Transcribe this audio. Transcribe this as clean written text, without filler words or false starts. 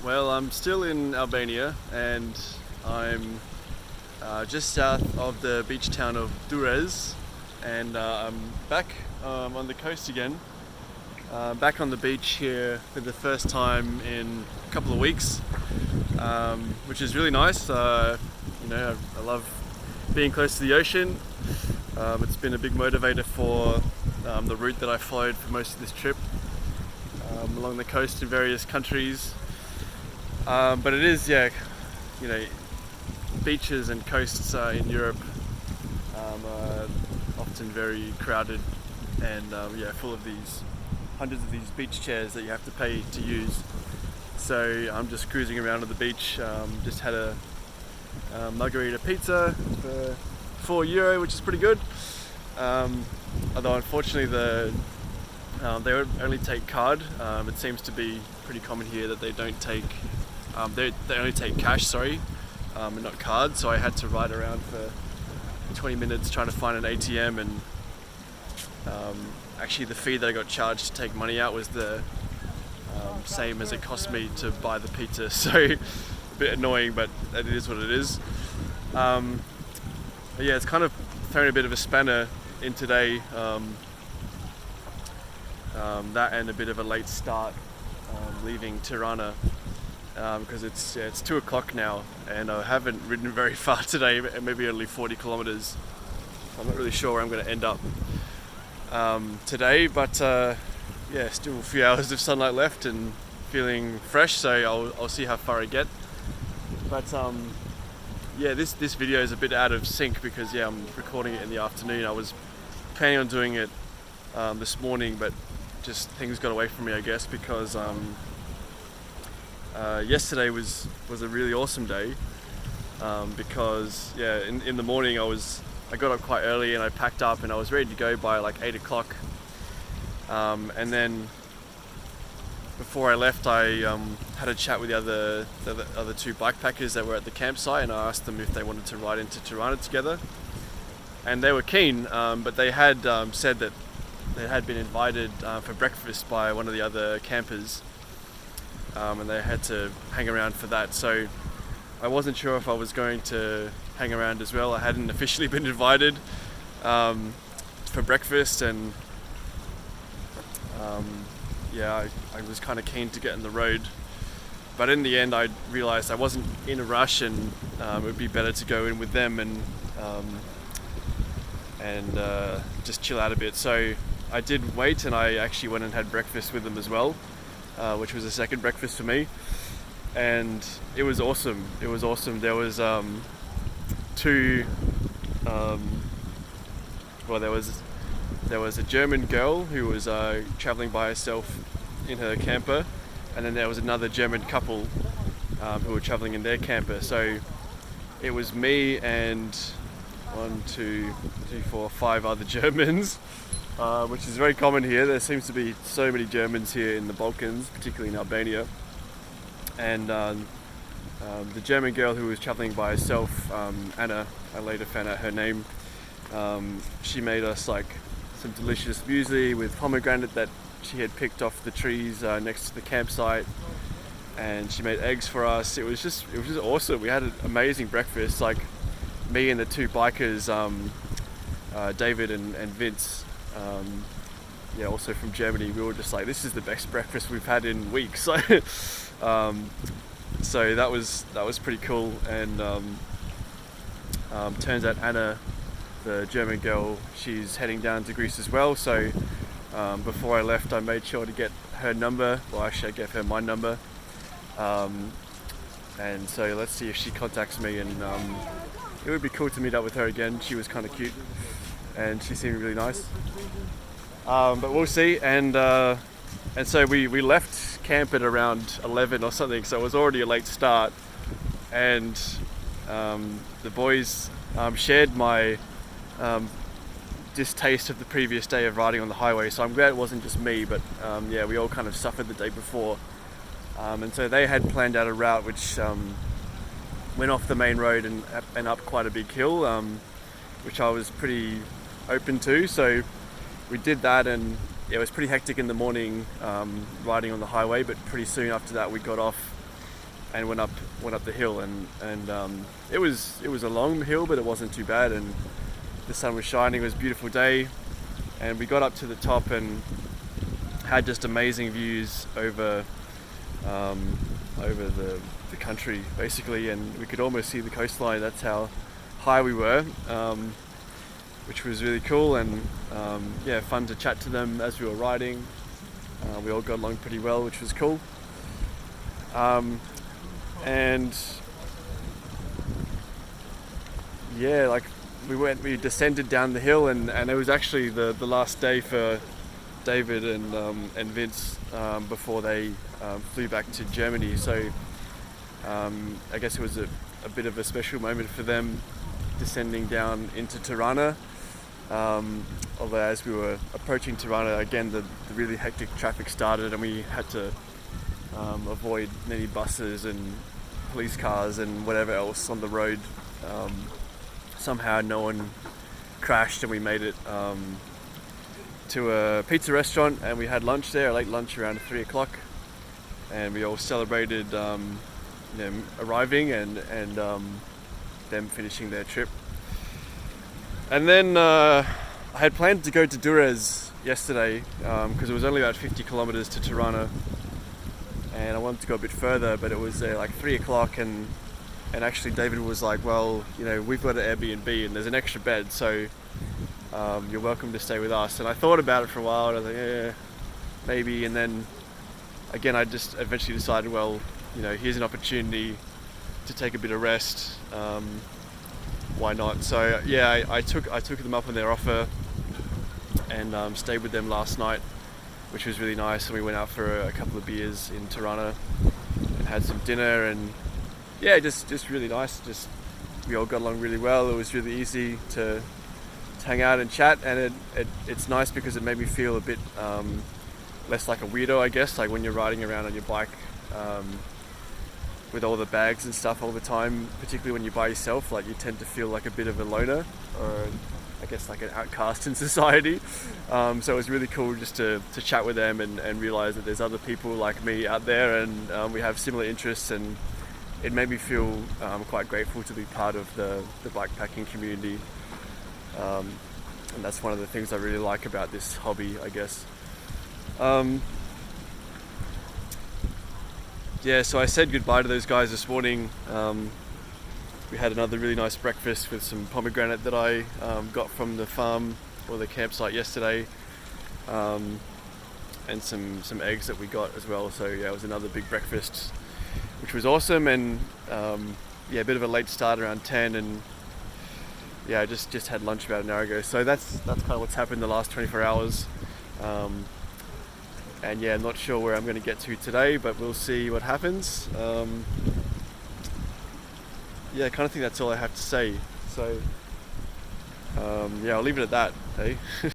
Well, I'm still in Albania and I'm just south of the beach town of Durrës, and I'm back on the coast again. Back on the beach here for the first time in a couple of weeks, which is really nice. I love being close to the ocean. It's been a big motivator for the route that I followed for most of this trip, along the coast in various countries. But it is, beaches and coasts in Europe are often very crowded and full of these hundreds of these beach chairs that you have to pay to use. So I'm just cruising around on the beach. Just had a margarita pizza for €4, which is pretty good. Although unfortunately they only take card. It seems to be pretty common here that they don't take they only take cash, and not cards. So I had to ride around for 20 minutes trying to find an ATM, and actually the fee that I got charged to take money out was the same as it cost me to buy the pizza. So a bit annoying, but it is what it is. It's kind of thrown a bit of a spanner in today. That and a bit of a late start leaving Tirana, because it's 2 o'clock now and I haven't ridden very far today, maybe only 40 kilometers. I'm not really sure where I'm going to end up today, but still a few hours of sunlight left and feeling fresh, so I'll see how far I get. But this video is a bit out of sync because I'm recording it in the afternoon. I was planning on doing it this morning, but just things got away from me, I guess, because yesterday was a really awesome day, because in the morning I got up quite early and I packed up and I was ready to go by like 8 o'clock, and then before I left I had a chat with the other two bikepackers that were at the campsite, and I asked them if they wanted to ride into Tirana together, and they were keen, but they had said that they had been invited for breakfast by one of the other campers, and they had to hang around for that. So I wasn't sure if I was going to hang around as well. I hadn't officially been invited for breakfast, and I was kind of keen to get on the road. But in the end I realized I wasn't in a rush, and it would be better to go in with them and just chill out a bit. So I did wait, and I actually went and had breakfast with them as well, which was a second breakfast for me, and it was awesome. There was there was a German girl who was traveling by herself in her camper, and then there was another German couple who were traveling in their camper. So it was me and 5 other Germans, which is very common here. There seems to be so many Germans here in the Balkans, particularly in Albania. And the German girl who was traveling by herself, Anna, I later found out her name, she made us like some delicious muesli with pomegranate that she had picked off the trees next to the campsite, and she made eggs for us. It was just awesome. We had an amazing breakfast. Like, me and the 2 bikers, David and Vince, also from Germany, we were just like, this is the best breakfast we've had in weeks. So that was pretty cool. And turns out Anna, the German girl, she's heading down to Greece as well. So before I left I made sure to get her number. Well, actually I gave her my number, and so let's see if she contacts me, and it would be cool to meet up with her again. She was kind of cute and she seemed really nice, but we'll see. And so we left camp at around 11 or something, so it was already a late start, and the boys shared my distaste of the previous day of riding on the highway. So I'm glad it wasn't just me, but we all kind of suffered the day before, and so they had planned out a route which went off the main road and up quite a big hill, which I was pretty open to. So we did that, and it was pretty hectic in the morning riding on the highway, but pretty soon after that we got off and went up the hill, and it was a long hill, but it wasn't too bad, and the sun was shining. It was a beautiful day, and we got up to the top and had just amazing views over the country basically, and we could almost see the coastline. That's how high we were, which was really cool, and yeah, fun to chat to them as we were riding. We all got along pretty well, which was cool. And yeah, like we descended down the hill, and it was actually the last day for David and Vince before they flew back to Germany. So I guess it was a bit of a special moment for them, descending down into Tirana. Although as we were approaching Tirana, again the really hectic traffic started, and we had to avoid many buses and police cars and whatever else on the road. Somehow no one crashed, and we made it to a pizza restaurant, and we had lunch there, late lunch around 3 o'clock, and we all celebrated them arriving and them finishing their trip. And then I had planned to go to Durrës yesterday because it was only about 50 kilometers to Tirana, and I wanted to go a bit further, but it was like 3 o'clock, and actually David was like, well, we've got an Airbnb and there's an extra bed, so you're welcome to stay with us. And I thought about it for a while, and I was like, yeah, maybe. And then again, I just eventually decided, well, here's an opportunity to take a bit of rest. Why not? So yeah, I took them up on their offer and stayed with them last night, which was really nice. And we went out for a couple of beers in Tirana and had some dinner, and yeah, just really nice. Just we all got along really well. It was really easy to hang out and chat, and it's nice because it made me feel a bit less like a weirdo, I guess. Like when you're riding around on your bike with all the bags and stuff all the time, particularly when you're by yourself, like you tend to feel like a bit of a loner, or I guess like an outcast in society. So it was really cool just to chat with them and realize that there's other people like me out there, and we have similar interests, and it made me feel quite grateful to be part of the bikepacking community. And that's one of the things I really like about this hobby, I guess. Yeah, so I said goodbye to those guys this morning. We had another really nice breakfast with some pomegranate that I got from the farm or the campsite yesterday, and some eggs that we got as well. So yeah, it was another big breakfast, which was awesome. And yeah, a bit of a late start around 10, and yeah, I just had lunch about an hour ago. So that's kind of what's happened the last 24 hours. And yeah, I'm not sure where I'm going to get to today, but we'll see what happens. Yeah, I kind of think that's all I have to say. So yeah, I'll leave it at that. Hey.